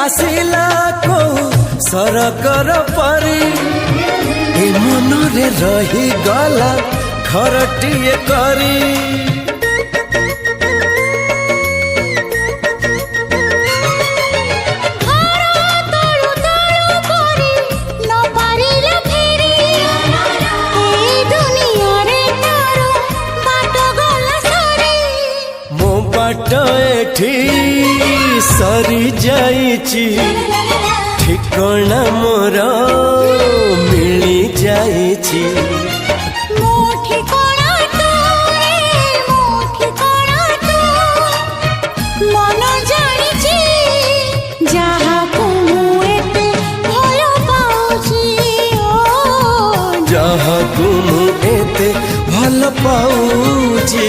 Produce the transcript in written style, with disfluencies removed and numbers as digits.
आसिला को सरकर परी ए मनरे रही गला खरटिए करी एठी सरी जाइची ठिकाना मोर मिली जाइची जहाँ को एते भल पाऊची